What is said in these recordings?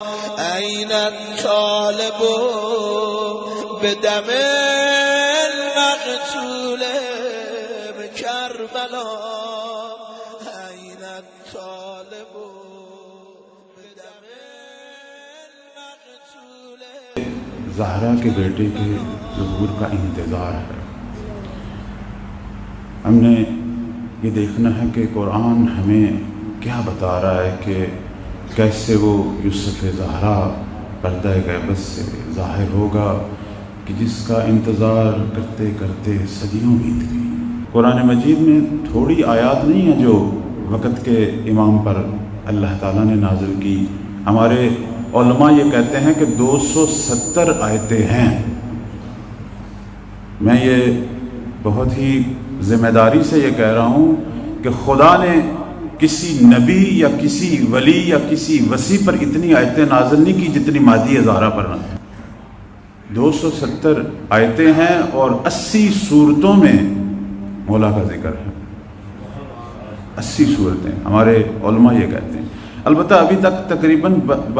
أين الطالب بدم المقتول بكربلا أين الطالب بدم المقتول. زہرا کے بیٹے کے ظہور کا انتظار ہے. ہم نے یہ دیکھنا ہے کہ قرآن ہمیں کیا بتا رہا ہے کہ کیسے وہ یوسف زہرا پردہ غیبت سے ظاہر ہوگا کہ جس کا انتظار کرتے کرتے صدیوں بیت گئی. قرآن مجید میں تھوڑی آیات نہیں ہیں جو وقت کے امام پر اللہ تعالیٰ نے نازل کی. ہمارے علماء یہ کہتے ہیں کہ 270 آیتیں ہیں. میں یہ بہت ہی ذمہ داری سے یہ کہہ رہا ہوں کہ خدا نے کسی نبی یا کسی ولی یا کسی وصی پر اتنی آیتیں نازل نہیں کی جتنی مہدی زہرا پر نازل. 270 آیتیں ہیں اور 80 صورتوں میں مولا کا ذکر ہے. 80 صورتیں ہمارے علماء یہ کہتے ہیں. البتہ ابھی تک تقریباً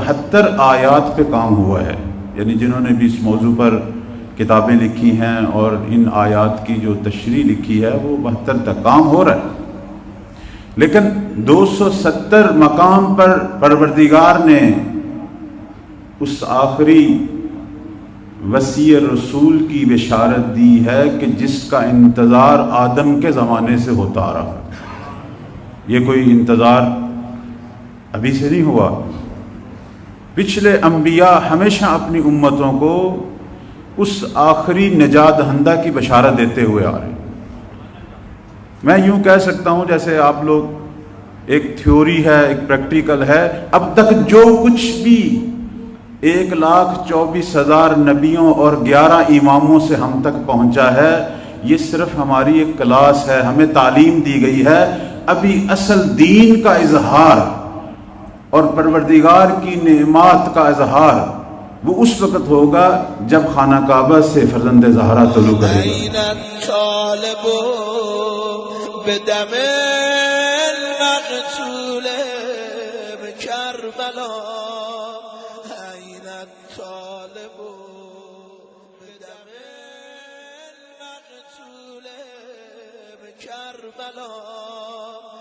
72 آیات پہ کام ہوا ہے. یعنی جنہوں نے بھی اس موضوع پر کتابیں لکھی ہیں اور ان آیات کی جو تشریح لکھی ہے وہ 72 تک کام ہو رہا ہے. لیکن 270 مقام پر پروردگار نے اس آخری وصی رسول کی بشارت دی ہے کہ جس کا انتظار آدم کے زمانے سے ہوتا آ رہا. یہ کوئی انتظار ابھی سے نہیں ہوا. پچھلے انبیاء ہمیشہ اپنی امتوں کو اس آخری نجات دہندہ کی بشارت دیتے ہوئے آ رہے ہیں. میں یوں کہہ سکتا ہوں جیسے آپ لوگ ایک تھیوری ہے ایک پریکٹیکل ہے. اب تک جو کچھ بھی 1,24,000 نبیوں اور 11 اماموں سے ہم تک پہنچا ہے یہ صرف ہماری ایک کلاس ہے. ہمیں تعلیم دی گئی ہے. ابھی اصل دین کا اظہار اور پروردگار کی نعمات کا اظہار وہ اس وقت ہوگا جب خانہ کعبہ سے فرزند زہرا طلوع کرے گا. بدم المقتول بكربلا أين الطالب بدم المقتول بكربلا.